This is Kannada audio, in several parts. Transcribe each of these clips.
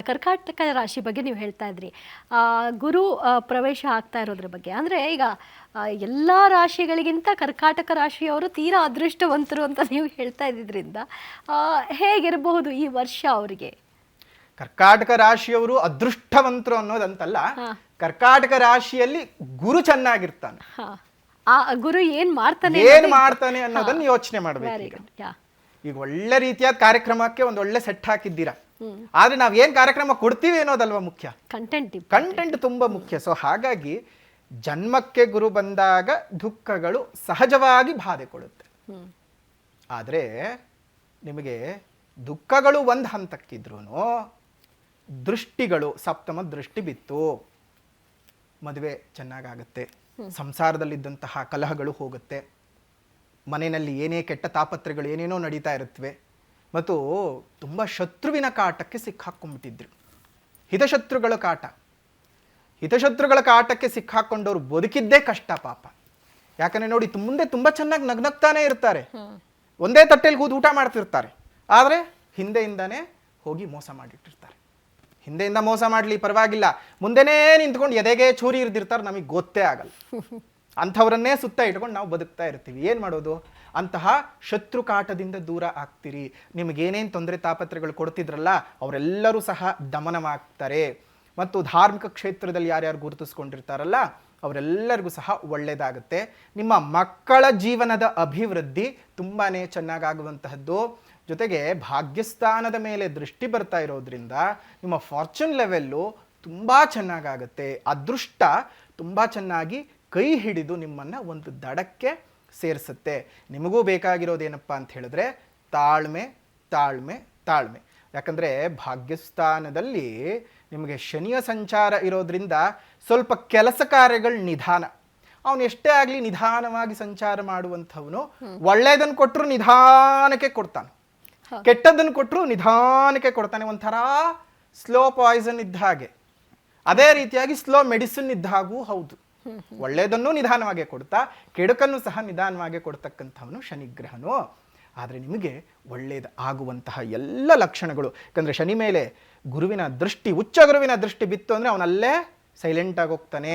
ಕರ್ಕಾಟಕ ರಾಶಿ ಬಗ್ಗೆ ನೀವು ಹೇಳ್ತಾ ಇದ್ರಿ. ಗುರು ಪ್ರವೇಶ ಆಗ್ತಾ ಇರೋದ್ರ ಬಗ್ಗೆ. ಅಂದರೆ ಈಗ ಎಲ್ಲ ರಾಶಿಗಳಿಗಿಂತ ಕರ್ಕಾಟಕ ರಾಶಿಯವರು ತೀರಾ ಅದೃಷ್ಟವಂತರು ಅಂತ ನೀವು ಹೇಳ್ತಾ ಇದ್ದಿದ್ರಿಂದ ಹೇಗಿರಬಹುದು ಈ ವರ್ಷ ಅವರಿಗೆ? ಕರ್ಕಾಟಕ ರಾಶಿಯವರು ಅದೃಷ್ಟವಂತರು ಅನ್ನೋದಂತಲ್ಲ, ಕರ್ಕಾಟಕ ರಾಶಿಯಲ್ಲಿ ಗುರು ಚೆನ್ನಾಗಿರ್ತಾನೆ. ಆ ಗುರು ಏನ್ ಮಾಡ್ತಾನೆ ಅನ್ನೋದನ್ನ ಯೋಚನೆ ಮಾಡ್ಬೇಕು. ಈಗ ಒಳ್ಳೆ ರೀತಿಯಾದ ಕಾರ್ಯಕ್ರಮಕ್ಕೆ ಒಂದು ಒಳ್ಳೆ ಸೆಟ್ ಹಾಕಿದ್ದೀರಾ, ಆದ್ರೆ ನಾವ್ ಏನ್ ಕಾರ್ಯಕ್ರಮ ಕೊಡ್ತೀವಿ ಅನ್ನೋದಲ್ವಾ ಮುಖ್ಯ. ಕಂಟೆಂಟ್ ತುಂಬಾ ಮುಖ್ಯ. ಸೊ ಹಾಗಾಗಿ ಜನ್ಮಕ್ಕೆ ಗುರು ಬಂದಾಗ ದುಃಖಗಳು ಸಹಜವಾಗಿ ಬಾಧೆ ಕೊಡುತ್ತೆ. ಆದ್ರೆ ನಿಮಗೆ ದುಃಖಗಳು ಒಂದು ಹಂತಕ್ಕಿದ್ರು ದೃಷ್ಟಿಗಳು, ಸಪ್ತಮ ದೃಷ್ಟಿ ಬಿತ್ತು, ಮದುವೆ ಚೆನ್ನಾಗಾಗತ್ತೆ, ಸಂಸಾರದಲ್ಲಿದ್ದಂತಹ ಕಲಹಗಳು ಹೋಗುತ್ತೆ, ಮನೆಯಲ್ಲಿ ಏನೇ ಕೆಟ್ಟ ತಾಪತ್ರೆಗಳು ಏನೇನೋ ನಡೀತಾ ಇರುತ್ತವೆ, ಮತ್ತು ತುಂಬ ಶತ್ರುವಿನ ಕಾಟಕ್ಕೆ ಸಿಕ್ಕಾಕೊಂಡ್ಬಿಟ್ಟಿದ್ರು. ಹಿತಶತ್ರುಗಳ ಕಾಟಕ್ಕೆ ಸಿಕ್ಕಾಕೊಂಡವ್ರು ಬದುಕಿದ್ದೇ ಕಷ್ಟ ಪಾಪ. ಯಾಕಂದ್ರೆ ನೋಡಿ, ಮುಂದೆ ತುಂಬ ಚೆನ್ನಾಗಿ ನಗ್ನಗ್ತಾನೆ ಇರ್ತಾರೆ, ಒಂದೇ ತಟ್ಟೆಲಿ ಕೂತು ಊಟ ಮಾಡ್ತಿರ್ತಾರೆ, ಆದರೆ ಹಿಂದೆಯಿಂದಾನೇ ಹೋಗಿ ಮೋಸ ಮಾಡಿಟ್ಟಿರ್ತಾರೆ. ಹಿಂದೆಯಿಂದ ಮೋಸ ಮಾಡಲಿ ಪರವಾಗಿಲ್ಲ, ಮುಂದೆನೇ ನಿಂತ್ಕೊಂಡು ಎದೆಗೆ ಚೂರಿ ಇರ್ದಿರ್ತಾರೆ, ನಮಗೆ ಗೊತ್ತೇ ಆಗಲ್ಲ. ಅಂಥವ್ರನ್ನೇ ಸುತ್ತ ಇಟ್ಕೊಂಡು ನಾವು ಬದುಕ್ತಾ ಇರ್ತೀವಿ. ಏನು ಮಾಡೋದು? ಅಂತಹ ಶತ್ರು ಕಾಟದಿಂದ ದೂರ ಆಗ್ತೀರಿ. ನಿಮಗೇನೇನು ತೊಂದರೆ ತಾಪತ್ರೆಗಳು ಕೊಡ್ತಿದ್ರಲ್ಲ ಅವರೆಲ್ಲರೂ ಸಹ ದಮನವಾಗ್ತಾರೆ. ಮತ್ತು ಧಾರ್ಮಿಕ ಕ್ಷೇತ್ರದಲ್ಲಿ ಯಾರ್ಯಾರು ಗುರುತಿಸ್ಕೊಂಡಿರ್ತಾರಲ್ಲ ಅವರೆಲ್ಲರಿಗೂ ಸಹ ಒಳ್ಳೆಯದಾಗುತ್ತೆ. ನಿಮ್ಮ ಮಕ್ಕಳ ಜೀವನದ ಅಭಿವೃದ್ಧಿ ತುಂಬಾ ಚೆನ್ನಾಗಾಗುವಂತಹದ್ದು. ಜೊತೆಗೆ ಭಾಗ್ಯಸ್ಥಾನದ ಮೇಲೆ ದೃಷ್ಟಿ ಬರ್ತಾ ಇರೋದ್ರಿಂದ ನಿಮ್ಮ ಫಾರ್ಚೂನ್ ಲೆವೆಲ್ಲು ತುಂಬ ಚೆನ್ನಾಗಾಗುತ್ತೆ. ಅದೃಷ್ಟ ತುಂಬ ಚೆನ್ನಾಗಿ ಕೈ ಹಿಡಿದು ನಿಮ್ಮನ್ನು ಒಂದು ದಡಕ್ಕೆ ಸೇರಿಸುತ್ತೆ. ನಿಮಗೂ ಬೇಕಾಗಿರೋದೇನಪ್ಪ ಅಂತ ಹೇಳಿದ್ರೆ ತಾಳ್ಮೆ ತಾಳ್ಮೆ ತಾಳ್ಮೆ. ಯಾಕಂದರೆ ಭಾಗ್ಯಸ್ಥಾನದಲ್ಲಿ ನಿಮಗೆ ಶನಿಯ ಸಂಚಾರ ಇರೋದ್ರಿಂದ ಸ್ವಲ್ಪ ಕೆಲಸ ಕಾರ್ಯಗಳು ನಿಧಾನ. ಅವನು ಎಷ್ಟೇ ಆಗಲಿ ನಿಧಾನವಾಗಿ ಸಂಚಾರ ಮಾಡುವಂಥವನು ಒಳ್ಳೆಯದನ್ನು ಕೊಟ್ಟರು ನಿಧಾನಕ್ಕೆ ಕೊಡ್ತಾನೆ, ಕೆಟ್ಟದ್ದನ್ನು ಕೊಟ್ಟರು ನಿಧಾನಕ್ಕೆ ಕೊಡ್ತಾನೆ. ಒಂಥರ ಸ್ಲೋ ಪಾಯ್ಸನ್ ಇದ್ದ ಹಾಗೆ, ಅದೇ ರೀತಿಯಾಗಿ ಸ್ಲೋ ಮೆಡಿಸಿನ್ ಇದ್ದ ಹಾಗೂ ಹೌದು. ಒಳ್ಳೆಯದನ್ನು ನಿಧಾನವಾಗಿ ಕೊಡ್ತಾ ಕೆಡುಕನ್ನು ಸಹ ನಿಧಾನವಾಗಿ ಕೊಡ್ತಕ್ಕಂಥವನು ಶನಿಗ್ರಹನು. ಆದರೆ ನಿಮಗೆ ಒಳ್ಳೆಯದು ಆಗುವಂತಹ ಎಲ್ಲ ಲಕ್ಷಣಗಳು, ಯಾಕಂದರೆ ಶನಿ ಮೇಲೆ ಗುರುವಿನ ದೃಷ್ಟಿ, ಉಚ್ಚ ಗುರುವಿನ ದೃಷ್ಟಿ ಬಿತ್ತು ಅಂದರೆ ಅವನಲ್ಲೇ ಸೈಲೆಂಟಾಗಿ ಹೋಗ್ತಾನೆ.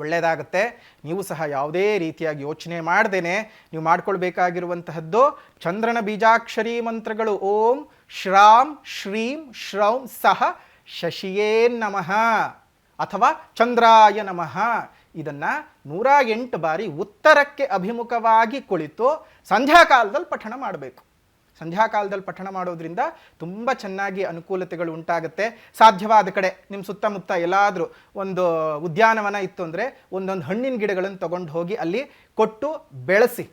ಒಳ್ಳೆಯದಾಗುತ್ತೆ. ನೀವು ಸಹ ಯಾವುದೇ ರೀತಿಯಾಗಿ ಯೋಚನೆ ಮಾಡ್ದೇನೆ ನೀವು ಮಾಡ್ಕೊಳ್ಬೇಕಾಗಿರುವಂತಹದ್ದು ಚಂದ್ರನ ಬೀಜಾಕ್ಷರಿ ಮಂತ್ರಗಳು. ಓಂ ಶ್ರಾಂ ಶ್ರೀಂ ಶ್ರೌಂ ಸಹ ಶಶಿಯೇ ನಮಃ ಅಥವಾ ಚಂದ್ರಾಯ ನಮಃ. ಇದನ್ನು 108 ಬಾರಿ ಉತ್ತರಕ್ಕೆ ಅಭಿಮುಖವಾಗಿ ಕುಳಿತು ಸಂಧ್ಯಾಕಾಲದಲ್ಲಿ ಪಠಣ ಮಾಡಬೇಕು. ಸಂಧ್ಯಾಕಾಲದಲ್ಲಿ ಪಠಣ ಮಾಡೋದ್ರಿಂದ ತುಂಬ ಚೆನ್ನಾಗಿ ಅನುಕೂಲತೆಗಳು ಉಂಟಾಗುತ್ತೆ. ಸಾಧ್ಯವಾದ ಕಡೆ ನಿಮ್ಮ ಸುತ್ತಮುತ್ತ ಎಲ್ಲಾದರೂ ಒಂದು ಉದ್ಯಾನವನ ಇತ್ತು ಅಂದರೆ ಒಂದೊಂದು ಹಣ್ಣಿನ ಗಿಡಗಳನ್ನು ತಗೊಂಡು ಹೋಗಿ ಅಲ್ಲಿ ಕೊಟ್ಟು ಬೆಳೆಸಿ.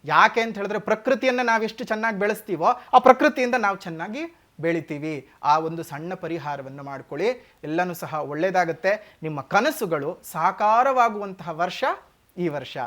ಯಾಕೆ ಅಂತ ಹೇಳಿದ್ರೆ ಪ್ರಕೃತಿಯನ್ನು ನಾವೆಷ್ಟು ಚೆನ್ನಾಗಿ ಬೆಳೆಸ್ತೀವೋ ಆ ಪ್ರಕೃತಿಯಿಂದ ನಾವು ಚೆನ್ನಾಗಿ ಬೆಳಿತೀವಿ. ಆ ಒಂದು ಸಣ್ಣ ಪರಿಹಾರವನ್ನು ಮಾಡ್ಕೊಳ್ಳಿ, ಎಲ್ಲನೂ ಸಹ ಒಳ್ಳೆಯದಾಗುತ್ತೆ. ನಿಮ್ಮ ಕನಸುಗಳು ಸಾಕಾರವಾಗುವಂತಹ ವರ್ಷ ಈ ವರ್ಷ.